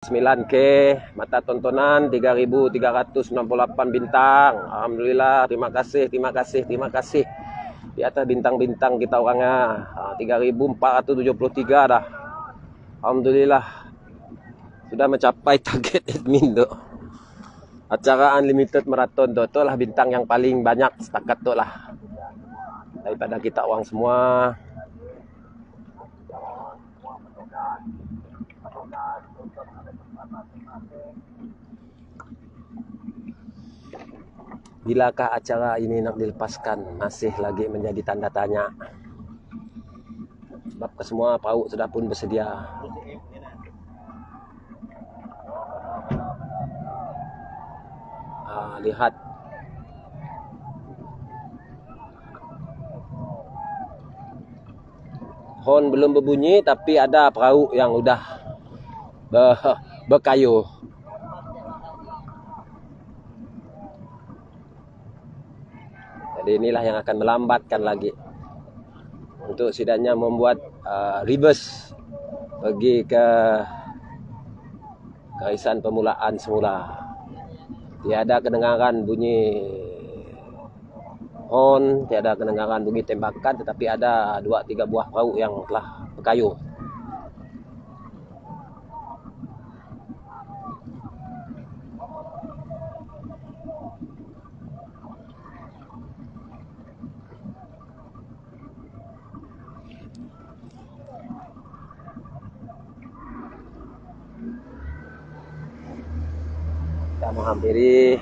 9K mata tontonan 3.368 bintang. Alhamdulillah, terima kasih di atas bintang-bintang kita orangnya. 3.473 dah. Alhamdulillah sudah mencapai target admin tu. Acara Unlimited Marathon tu lah bintang yang paling banyak setakat tu lah daripada kita orang semua. Bilakah acara ini nak dilepaskan masih lagi menjadi tanda tanya. Sebab kesemua paut sudah pun bersedia. Lihat horn belum berbunyi tapi ada perahu yang udah berkayuh. Jadi inilah yang akan melambatkan lagi untuk setidaknya membuat reverse pergi ke garisan permulaan semula. Tiada kedengaran bunyi horn, tiada kedengaran bunyi tembakan, tetapi ada 2-3 buah perahu yang telah berkayuh. Kita menghampiri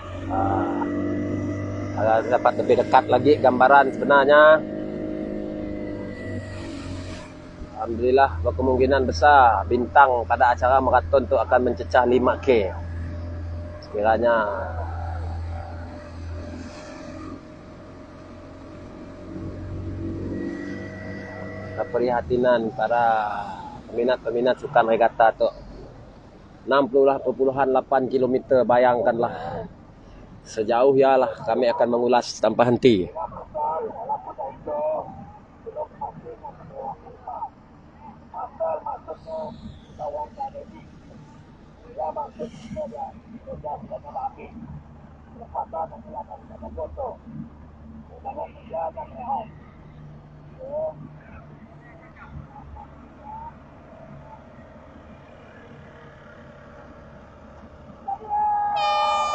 agar dapat lebih dekat lagi gambaran sebenarnya. Alhamdulillah, berkemungkinan besar bintang pada acara maraton itu akan mencecah 5K. Sekiranya keprihatinan para peminat-peminat sukan regata tu 60,8 km, bayangkanlah. Sejauh ialah kami akan mengulas tanpa henti.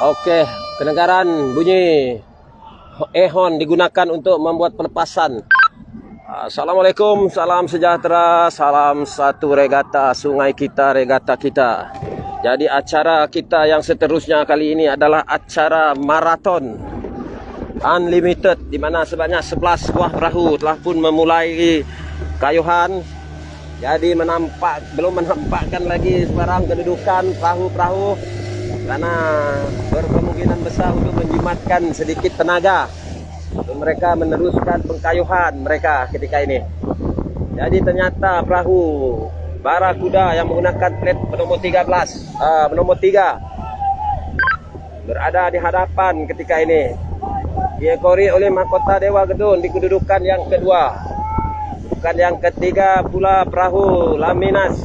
Oke, kedengaran bunyi horn digunakan untuk membuat pelepasan. Assalamualaikum, salam sejahtera, salam satu regata sungai kita, regata kita. Jadi acara kita yang seterusnya kali ini adalah acara maraton Unlimited, di mana sebanyak 11 buah perahu telah pun memulai kayuhan. Jadi belum menampakkan lagi sebarang kedudukan perahu-perahu, karena berkemungkinan besar untuk menjimatkan sedikit tenaga untuk mereka meneruskan pengkayuhan mereka ketika ini. Jadi ternyata perahu Barakuda yang menggunakan plat bernomor 3 berada di hadapan ketika ini. Diekori oleh Mahkota Dewa Gedung di kedudukan yang kedua. Bukan yang ketiga pula perahu Laminas.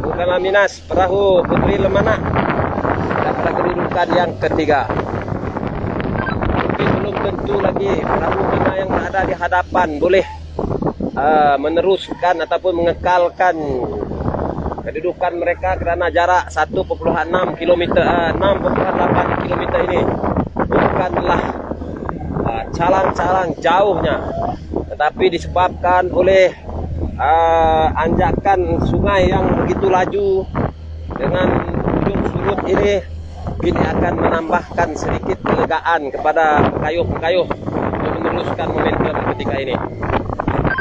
Bukan Laminas, perahu Putri Lemana pada kedudukan yang ketiga. Mungkin belum tentu lagi perahu mana yang berada di hadapan boleh meneruskan ataupun mengekalkan kedudukan mereka, kerana jarak 1,6 km, 6,8 km ini bukanlah calang-calang jauhnya, tetapi disebabkan oleh anjakan sungai yang begitu laju dengan ujung surut ini akan menambahkan sedikit kelegaan kepada pengayuh-pengayuh untuk meneruskan momentum ketika ini.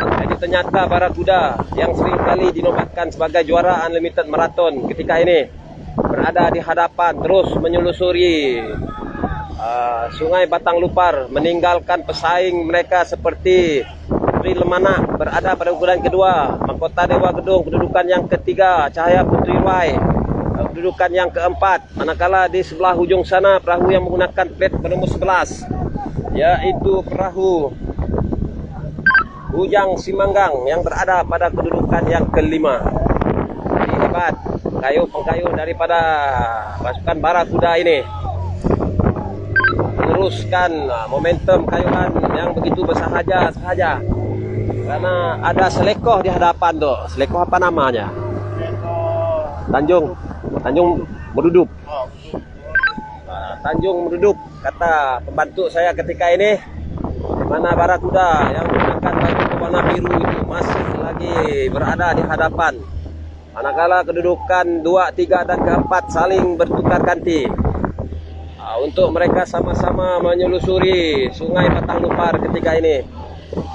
Jadi ternyata Barakuda yang seringkali dinobatkan sebagai juara Unlimited Marathon ketika ini berada di hadapan, terus menyelusuri Sungai Batang Lupar, meninggalkan pesaing mereka seperti Putri Lemana berada pada ukuran kedua, Mahkota Dewa Gedung kedudukan yang ketiga, Cahaya Putri Wai kedudukan yang keempat. Manakala di sebelah hujung sana perahu yang menggunakan plat bernomor 11, yaitu perahu Ujang Simanggang yang berada pada kedudukan yang kelima. Jadi hebat pengkayuh daripada pasukan Barakuda ini meneruskan momentum kayuhan yang begitu bersahaja karena ada selekoh di hadapan tuh. Selekoh apa namanya? Tanjung Merudup. Tanjung Merudup, kata pembantu saya ketika ini, di mana Barakuda yang menggunakan baju warna biru itu masih lagi berada di hadapan. Manakala kedudukan 2, 3 dan keempat saling bertukar ganti untuk mereka sama-sama menyelusuri Sungai Batang Lupar ketika ini.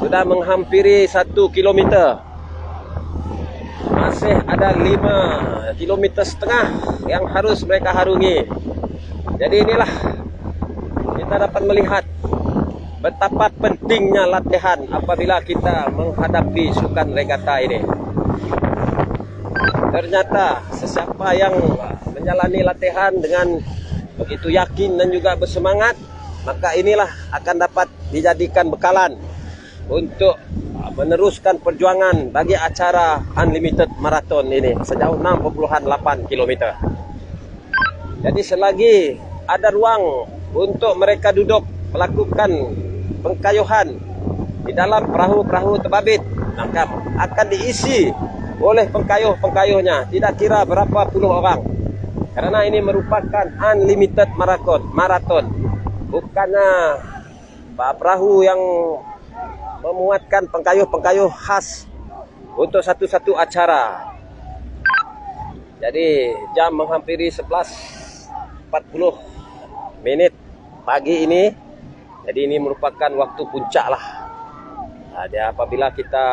Sudah menghampiri 1 kilometer. Masih ada 5,5 kilometer yang harus mereka harungi. Jadi inilah kita dapat melihat betapa pentingnya latihan apabila kita menghadapi sukan regata ini. Ternyata sesiapa yang menjalani latihan dengan begitu yakin dan juga bersemangat, maka inilah akan dapat dijadikan bekalan untuk meneruskan perjuangan bagi acara Unlimited Marathon ini sejauh 6,8 km. Jadi selagi ada ruang untuk mereka duduk melakukan pengkayuhan di dalam perahu-perahu terbabit, maka akan diisi oleh pengkayuh-pengkayuhnya, tidak kira berapa puluh orang. Karena ini merupakan Unlimited Marathon, bukannya perahu yang memuatkan pengkayuh-pengkayuh khas untuk satu-satu acara. Jadi jam menghampiri 11.40 pagi ini. Jadi ini merupakan waktu puncak lah. Jadi apabila kita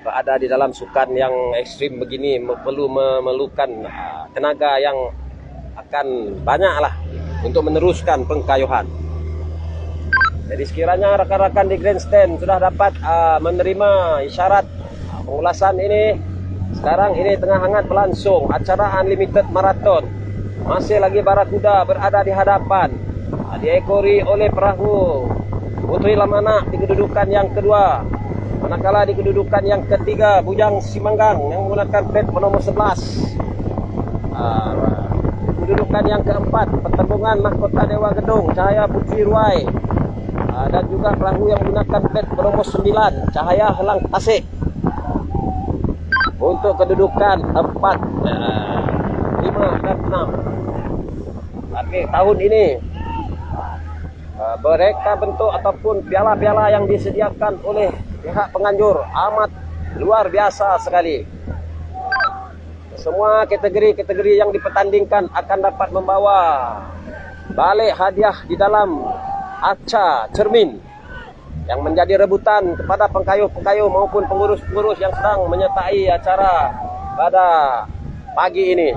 berada di dalam sukan yang ekstrim begini, perlu memerlukan tenaga yang akan banyak lah untuk meneruskan pengkayuhan. Jadi sekiranya rakan-rakan di grandstand sudah dapat menerima isyarat pengulasan ini, sekarang ini tengah hangat berlangsung acara Unlimited Marathon. Masih lagi Barakuda berada di hadapan, diekori oleh perahu Putri Lamana di kedudukan yang kedua. Manakala di kedudukan yang ketiga Bujang Simanggang yang menggunakan plat nomor 11. Kedudukan yang keempat Pertembungan Mahkota Dewa Gedung Cahaya Putri Ruai, dan juga perahu yang menggunakan plat nomor 9 Cahaya Helang Tasik. Untuk kedudukan 4, 5 dan 6. Tapi tahun ini mereka bentuk ataupun piala-piala yang disediakan oleh pihak penganjur amat luar biasa sekali. Semua kategori-kategori yang dipertandingkan akan dapat membawa balik hadiah di dalam arca cermin yang menjadi rebutan kepada pengkayuh-pengkayuh maupun pengurus-pengurus yang sedang menyertai acara pada pagi ini.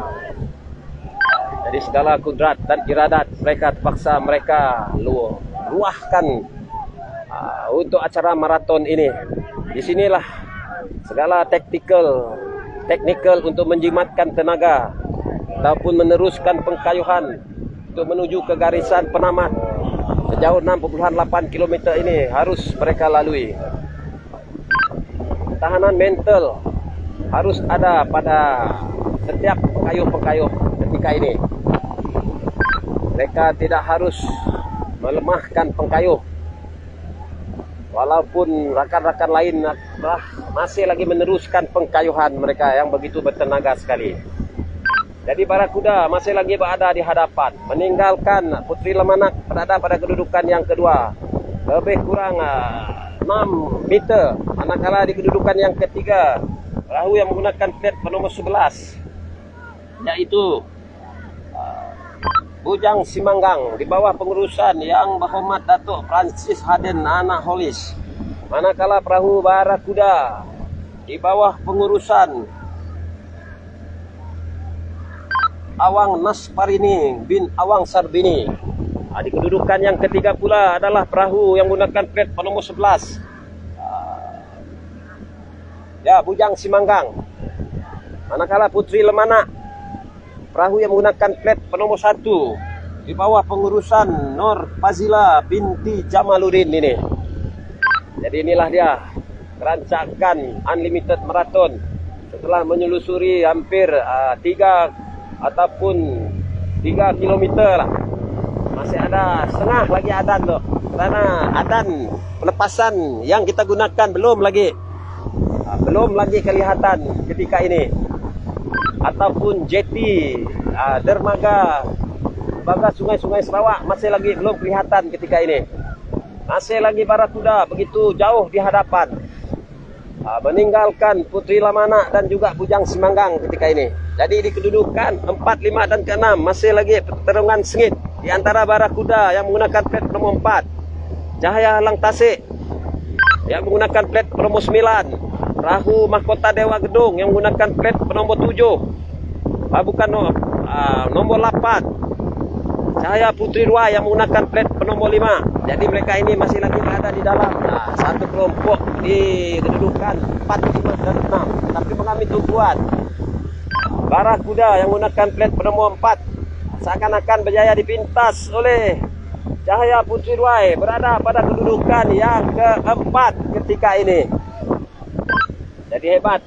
Jadi segala kudrat dan iradat mereka terpaksa mereka luahkan untuk acara maraton ini. Di sinilah segala teknikal untuk menjimatkan tenaga ataupun meneruskan pengkayuhan untuk menuju ke garisan penamat sejauh 6,8 km ini harus mereka lalui. Ketahanan mental harus ada pada setiap pengkayuh-pengkayuh ketika ini. Mereka tidak harus melemahkan pengkayuh. Walaupun rakan-rakan lain masih lagi meneruskan pengkayuhan mereka yang begitu bertenaga sekali. Jadi Barakuda masih lagi berada di hadapan, meninggalkan Putri Lemanak berada pada kedudukan yang kedua, lebih kurang 6 meter. Manakala di kedudukan yang ketiga, perahu yang menggunakan plat nomor 11, yaitu Bujang Simanggang di bawah pengurusan Yang Berhormat Datuk Francis Haden Anak Holis. Manakala perahu Barakuda di bawah pengurusan Awang Nasparini bin Awang Sarbini. Di kedudukan yang ketiga pula adalah perahu yang menggunakan plat nomor 11, Bujang Simanggang. Manakala Putri Lemana, perahu yang menggunakan plat nomor 1 di bawah pengurusan Nur Fazila binti Jamaluddin ini. Jadi inilah dia kerancakan Unlimited Marathon setelah menyelusuri hampir 3 ataupun 3 kilometer lah, masih ada setengah lagi adan tuh, karena adan pelepasan yang kita gunakan belum lagi kelihatan ketika ini, ataupun jeti dermaga sungai-sungai Sarawak masih lagi belum kelihatan ketika ini. Masih lagi barakuda begitu jauh di hadapan, meninggalkan Puteri Lamana dan juga Bujang Semanggang ketika ini. Jadi di kedudukan 4, 5 dan ke-6 masih lagi pertarungan sengit di antara barakuda yang menggunakan plat nomor 4, Cahaya Halang Tasik yang menggunakan plat nomor 9, Perahu Mahkota Dewa Gedung yang menggunakan plat nomor 7, nomor 8, Cahaya Puteri Dua yang menggunakan plat nomor 5. Jadi mereka ini masih lagi berada di dalam satu kelompok di kedudukan 4, 5 dan 6, tapi mengambil tumpuan. Barakuda yang menggunakan plat nomor 4 seakan-akan berjaya dipintas oleh Cahaya Puteri Dua, berada pada kedudukan yang keempat ketika ini. Jadi hebat,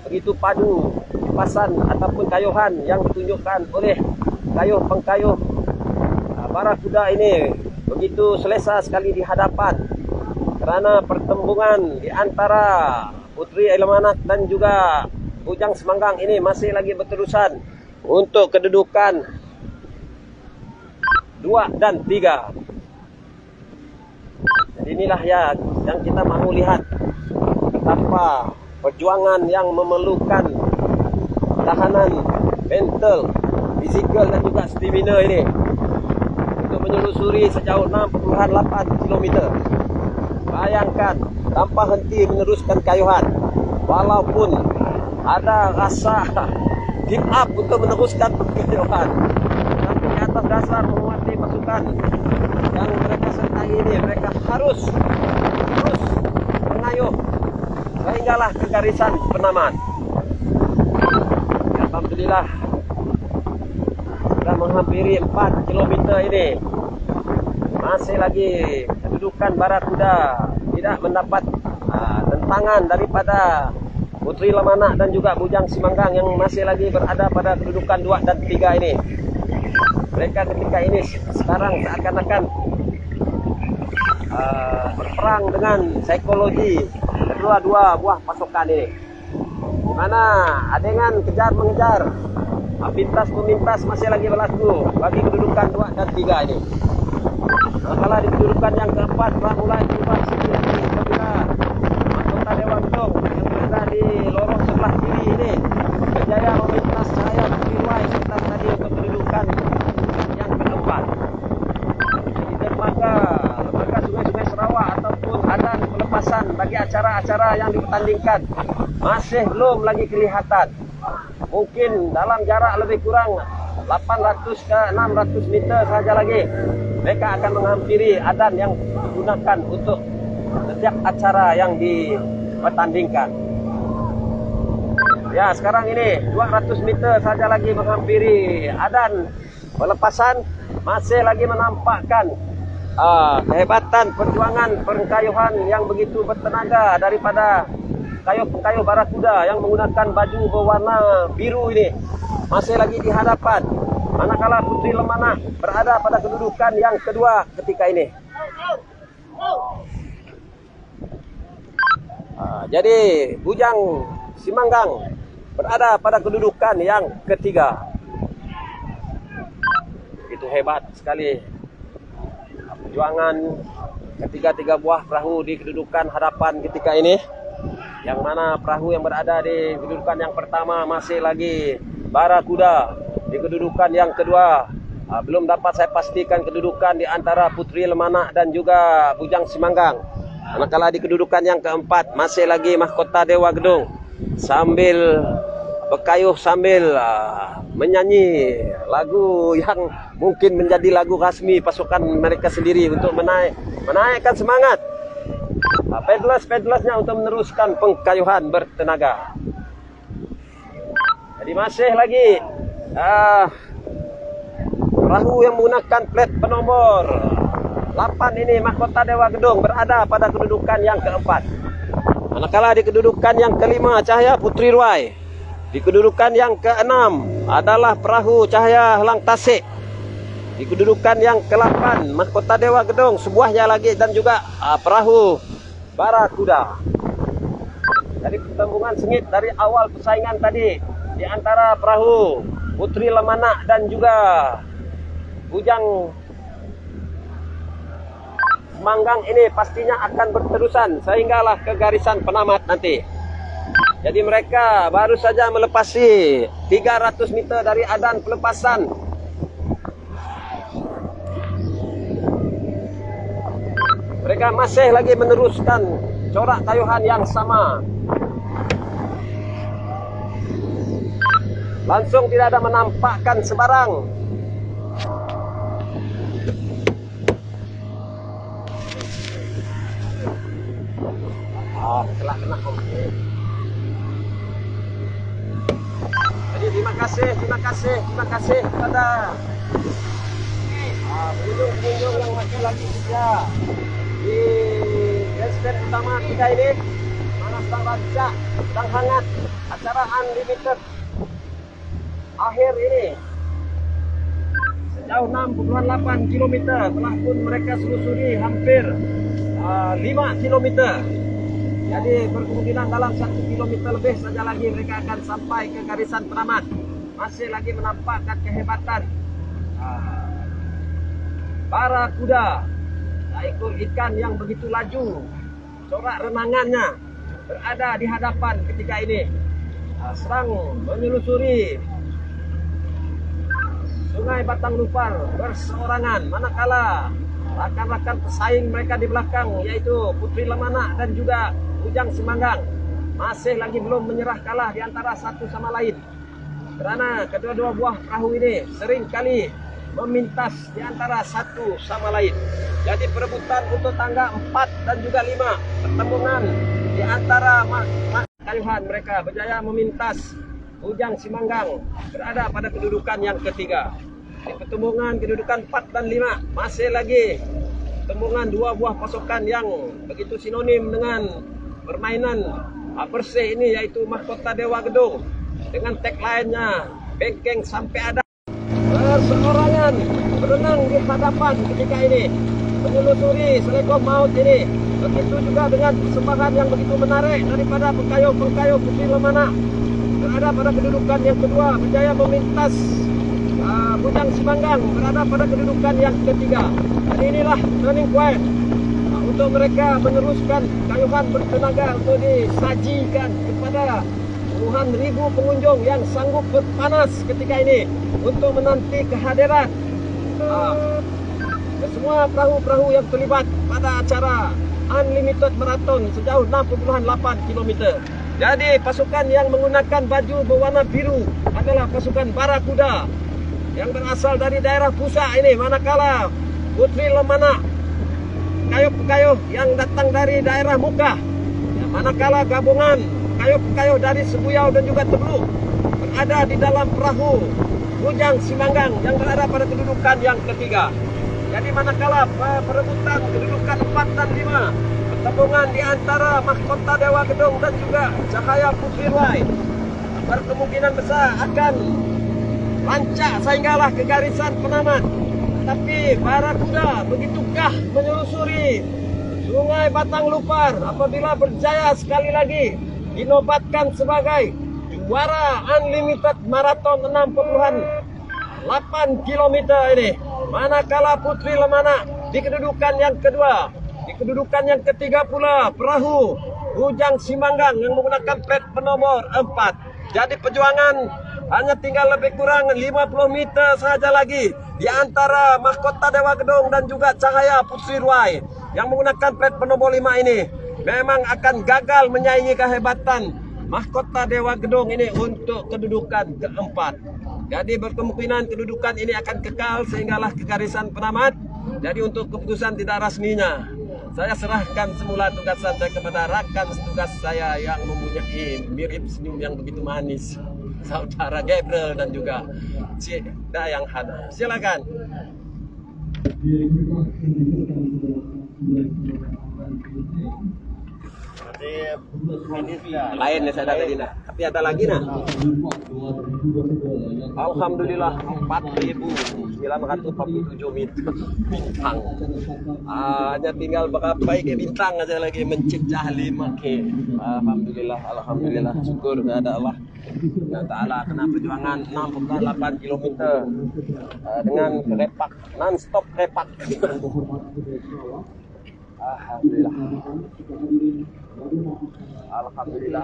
begitu padu pasan ataupun kayuhan yang ditunjukkan oleh pengkayuh barakuda ini, begitu selesa sekali di hadapan, kerana pertembungan di antara Puteri Lamana dan juga Bujang Semanggang ini masih lagi berterusan untuk kedudukan 2 dan 3. Jadi inilah yang kita mahu lihat, betapa perjuangan yang memerlukan tahanan mental, fizikal dan juga stamina ini untuk menyelusuri sejauh 6,8 km. Bayangkan, tanpa henti meneruskan kayuhan, walaupun ada rasa give up untuk meneruskan kayuhan, tapi di atas dasar menguasai pasukan yang mereka sertai ini, mereka harus mengayuh sehinggalah ke garisan penamaan. Alhamdulillah sudah menghampiri 4 km ini, masih lagi kedudukan barakuda tidak mendapat tentangan daripada Puteri Lamana dan juga Bujang Semanggang yang masih lagi berada pada kedudukan 2 dan 3 ini. Mereka ketika ini sekarang seakan-akan berperang dengan psikologi kedua-dua buah pasukan ini, di mana adegan kejar mengejar, pintas memintas masih lagi berlaku bagi kedudukan 2 dan 3 ini. Kalau di kedudukan yang keempat telah mulai berubah sedikit apabila Mahkota Dewa Gedung yang berada di lorong sebelah kiri ini berjaya memintas Cahaya Puteri Dua serta tadi untuk kedudukan yang keempat. Jadi dermaga sungai-sungai Sarawak ataupun adan pelepasan bagi acara-acara yang dipertandingkan masih belum lagi kelihatan. Mungkin dalam jarak lebih kurang 800 ke 600 meter saja lagi mereka akan menghampiri adan yang digunakan untuk setiap acara yang dipertandingkan. Ya, sekarang ini 200 meter saja lagi menghampiri adan pelepasan, masih lagi menampakkan kehebatan perjuangan pengkayuhan yang begitu bertenaga daripada pengkayuh barakuda yang menggunakan baju berwarna biru ini masih lagi di hadapan, manakala Puteri Lamana berada pada kedudukan yang kedua ketika ini. Jadi Bujang Semanggang berada pada kedudukan yang ketiga. Itu hebat sekali perjuangan ketiga-tiga buah perahu di kedudukan hadapan ketika ini, yang mana perahu yang berada di kedudukan yang pertama masih lagi barakuda di kedudukan yang kedua. Belum dapat saya pastikan kedudukan di antara Puteri Lamana dan juga Bujang Semanggang. Manakala di kedudukan yang keempat masih lagi Mahkota Dewa Gedung sambil berkayuh sambil menyanyi lagu yang mungkin menjadi lagu rasmi pasukan mereka sendiri untuk menaikkan semangat paddlers-paddlersnya untuk meneruskan pengkayuhan bertenaga. Jadi masih lagi perahu yang menggunakan plat bernomor 8 ini Mahkota Dewa Gedung berada pada kedudukan yang keempat. Manakala di kedudukan yang kelima Cahaya Putri Ruai. Di kedudukan yang keenam adalah perahu Cahaya Helang Tasik. Di kedudukan yang ke-8 Mahkota Dewa Gedong sebuahnya lagi, dan juga perahu Barakuda. Jadi pertembungan sengit dari awal persaingan tadi di antara perahu Putri Lemana dan juga Bujang Semanggang ini pastinya akan berterusan sehinggalah ke garisan penamat nanti. Jadi mereka baru saja melepasi 300 meter dari adan pelepasan. Mereka masih lagi meneruskan corak kayuhan yang sama. Langsung tidak ada menampakkan sebarang. Kena. Jadi terima kasih kepada pengunjung yang masih lagi setia di grandstand utama kita ini. Mana sedang rancak, sedang hangat acara Unlimited akhir ini. Sejauh 6,8 km telah pun mereka selusuri hampir 5 km. Jadi berkemungkinan dalam 1 km lebih saja lagi mereka akan sampai ke garisan penamat. Masih lagi menampakkan kehebatan Barakuda, seekor ikan yang begitu laju. Corak renangannya berada di hadapan ketika ini, sedang menyelusuri Sungai Batang Lupar berseorangan, manakala rakan-rakan pesaing mereka di belakang yaitu Putri Lemana dan juga Bujang Semanggang masih lagi belum menyerah kalah di antara satu sama lain, karena kedua-dua buah perahu ini sering kali memintas di antara satu sama lain. Jadi perebutan untuk tangga 4 dan juga 5 pertembungan di antara kayuhan mereka berjaya memintas Bujang Semanggang berada pada kedudukan yang ketiga. Di pertembungan kedudukan 4 dan 5 masih lagi pertembungan dua buah pasukan yang begitu sinonim dengan permainan bersih ini, yaitu Mahkota Dewa Gedong dengan tagline-nya bengkeng sampai ada. Berseorangan berenang di hadapan ketika ini menyelusuri Seleko Maut ini. Begitu juga dengan persembahan yang begitu menarik daripada pengkayuh Putri Lemana berada pada kedudukan yang kedua, berjaya memintas Bujang Semanggang berada pada kedudukan yang ketiga. Jadi inilah turning point untuk mereka meneruskan kayuhan bertenaga untuk disajikan kepada puluhan ribu pengunjung yang sanggup berpanas ketika ini untuk menanti kehadiran semua perahu-perahu yang terlibat pada acara Unlimited Marathon sejauh 6,8 km. Jadi pasukan yang menggunakan baju berwarna biru adalah pasukan Barakuda yang berasal dari daerah Pusak ini, manakala Putri Lemana pekayuh yang datang dari daerah Mukah, manakala gabungan pekayuh dari Sebuyau dan juga Tebluk berada di dalam perahu Bujang Semanggang yang berada pada kedudukan yang ketiga. Jadi manakala perebutan kedudukan 4 dan 5, pertembungan di antara Mahkota Dewa Gedong dan juga Cahaya Putri Ruai berkemungkinan besar akan lancak sehinggalah ke garisan penamat. Tapi Barakuda begitu gah menyelusuri Sungai Batang Lupar apabila berjaya sekali lagi dinobatkan sebagai juara Unlimited Marathon 6,8 km ini. Manakala Putri Lemana di kedudukan yang kedua. Di kedudukan yang ketiga pula perahu Bujang Semanggang yang menggunakan plat penomor 4. Jadi perjuangan hanya tinggal lebih kurang 50 meter saja lagi di antara Mahkota Dewa Gedong dan juga Cahaya Putri Ruai yang menggunakan plat penomor 5 ini memang akan gagal menyaingi kehebatan Mahkota Dewa Gedong ini untuk kedudukan keempat. Jadi berkemungkinan kedudukan ini akan kekal sehinggalah ke garisan penamat. Jadi untuk keputusan tidak rasminya, saya serahkan semula tugasan saya kepada rakan tugas saya yang mempunyai mirip senyum yang begitu manis, Saudara Gabriel dan juga Cik Dayang Hana. Silakan. Lain ya saya tadi nak. Tapi ada lagi nak. Alhamdulillah 4.947 bintang. Hanya tinggal berapa ke bintang aja lagi mencecah 5K. Alhamdulillah. Syukur kepada Allah Taala kena perjuangan 6,8 km dengan repak non-stop repak. Alhamdulillah.